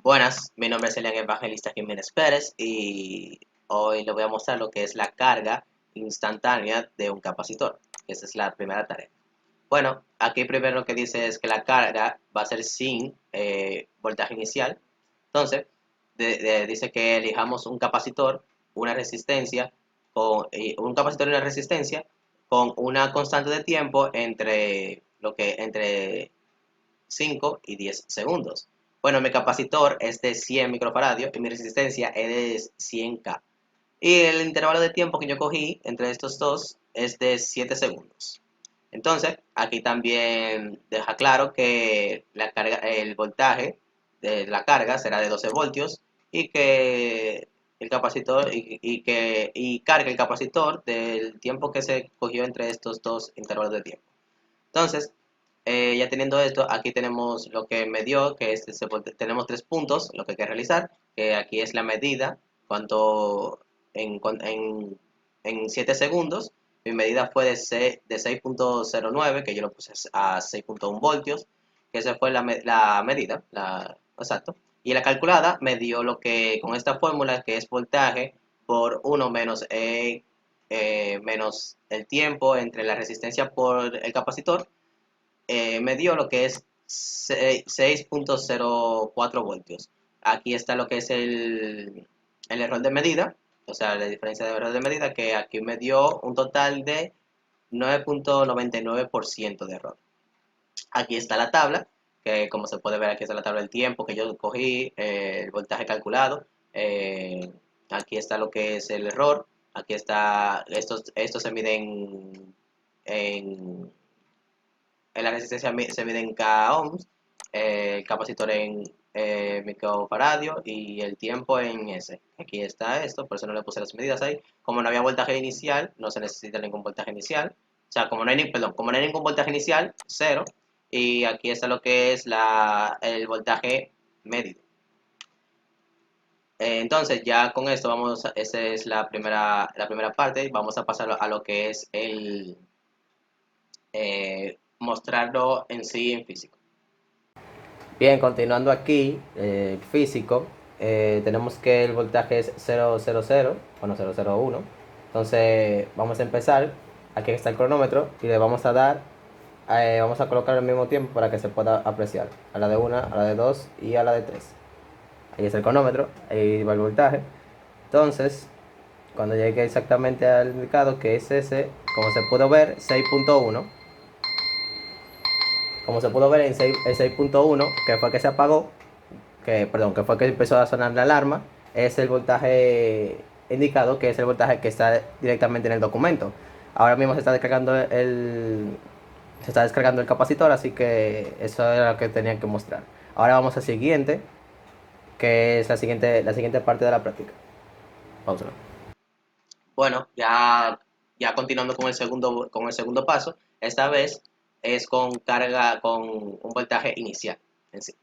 Buenas, mi nombre es Elian Evangelista Jiménez Pérez y hoy le voy a mostrar lo que es la carga instantánea de un capacitor. Esa es la primera tarea. Bueno, aquí primero lo que dice es que la carga va a ser sin voltaje inicial. Entonces, dice que elijamos un capacitor, una resistencia, un capacitor y una resistencia con una constante de tiempo entre 5 y 10 segundos. Bueno, mi capacitor es de 100 microfaradios y mi resistencia es de 100K. Y el intervalo de tiempo que yo cogí entre estos dos es de 7 segundos. Entonces, aquí también deja claro que el voltaje de la carga será de 12 voltios y que el capacitor y carga el capacitor del tiempo que se cogió entre estos dos intervalos de tiempo. Entonces, ya teniendo esto, aquí tenemos lo que me dio, que tenemos tres puntos, lo que hay que realizar, que aquí es la medida, cuánto en 7 segundos, mi medida fue de 6.09, que yo lo puse a 6.1 voltios, que esa fue la medida, exacto. Y la calculada me dio lo que, con esta fórmula, que es voltaje por uno menos menos el tiempo entre la resistencia por el capacitor, me dio lo que es 6.04 voltios. Aquí está lo que es el error de medida, o sea, la diferencia de error de medida, que aquí me dio un total de 9.99% de error. Aquí está la tabla, que como se puede ver, aquí está la tabla del tiempo que yo cogí, el voltaje calculado. Aquí está lo que es el error. Aquí está, estos se miden en la resistencia se mide en K ohms, el capacitor en microfaradio y el tiempo en S. Aquí está esto, por eso no le puse las medidas ahí. Como no había voltaje inicial, no se necesita ningún voltaje inicial. O sea, como no hay ningún voltaje inicial, cero. Y aquí está lo que es el voltaje medido. Entonces, ya con esto esa es la primera parte. Vamos a pasar a lo que es mostrarlo en sí en físico. Bien, continuando aquí, físico, tenemos que el voltaje es 000, bueno, 001. Entonces, vamos a empezar. Aquí está el cronómetro y le vamos a dar, vamos a colocar al mismo tiempo para que se pueda apreciar. A la de una, a la de dos y a la de tres. Ahí está el cronómetro, ahí va el voltaje. Entonces, cuando llegue exactamente al indicado, que es ese, como se pudo ver, 6.1. Como se pudo ver en el 6.1, que fue que se apagó, que fue que empezó a sonar la alarma, es el voltaje indicado, que es el voltaje que está directamente en el documento. Ahora mismo se está descargando el capacitor, así que eso era lo que tenía que mostrar. Ahora vamos al siguiente, que es la siguiente parte de la práctica. Pausa. Bueno, ya continuando con el segundo paso, esta vez es con carga, con un voltaje inicial en sí.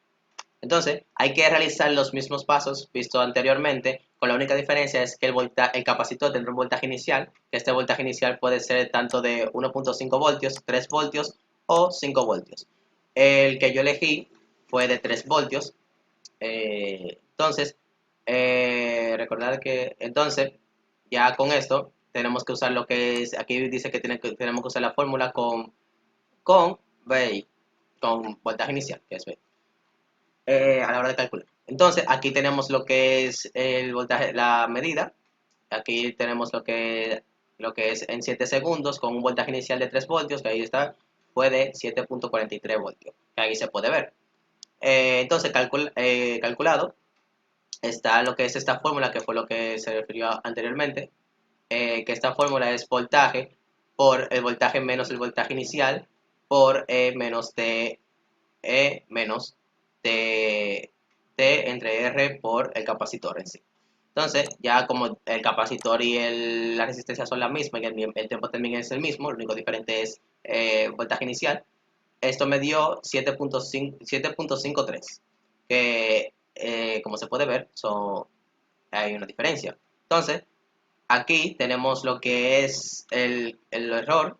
Entonces, hay que realizar los mismos pasos vistos anteriormente, con la única diferencia es que el capacitor tendrá un voltaje inicial, que este voltaje inicial puede ser tanto de 1.5 voltios, 3 voltios o 5 voltios. El que yo elegí fue de 3 voltios. Entonces, recordar que entonces, ya con esto, tenemos que usar lo que es, aquí dice que tenemos que usar la fórmula con VI, con voltaje inicial, que es V, a la hora de calcular. Entonces, aquí tenemos lo que es el voltaje, la medida. Aquí tenemos lo que es en 7 segundos con un voltaje inicial de 3 voltios, que ahí está, fue de 7.43 voltios, que ahí se puede ver. Entonces, calculado, está lo que es esta fórmula, que fue lo que se refirió anteriormente, que esta fórmula es voltaje por el voltaje menos el voltaje inicial por E menos T, E menos T, T entre R por el capacitor en sí. Entonces, ya como el capacitor y la resistencia son la misma y el tiempo también es el mismo, lo único diferente es voltaje inicial, esto me dio 7.53, que como se puede ver, hay una diferencia. Entonces, aquí tenemos lo que es el error,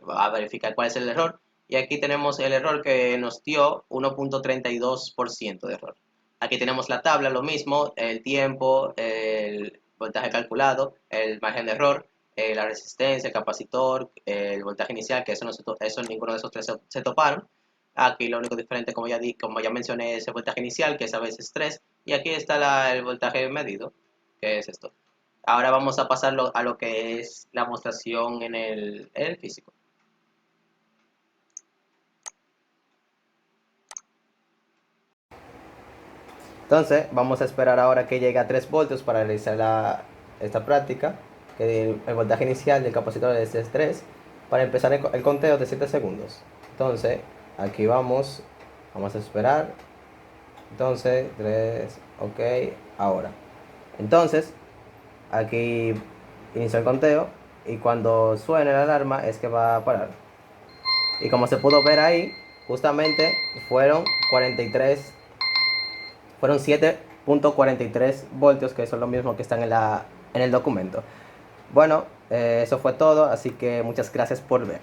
a verificar cuál es el error, Y aquí tenemos el error que nos dio 1.32% de error. Aquí tenemos la tabla, lo mismo, el tiempo, el voltaje calculado, el margen de error, la resistencia, el capacitor, el voltaje inicial, que eso, no eso ninguno de esos tres se toparon. Aquí lo único diferente, como ya mencioné, es el voltaje inicial, que es a veces 3, y aquí está el voltaje medido, que es esto. Ahora vamos a pasarlo a lo que es la demostración en el físico. Entonces, vamos a esperar ahora que llegue a 3 voltios para realizar esta práctica, que el voltaje inicial del capacitor es 3, para empezar el conteo de 7 segundos. Entonces, aquí vamos a esperar. Entonces, 3, ok, ahora. Entonces, aquí inició el conteo y cuando suene la alarma es que va a parar. Y como se pudo ver ahí, justamente fueron 43, fueron 7.43 voltios, que son lo mismo que están en el documento. Bueno, eso fue todo, así que muchas gracias por ver.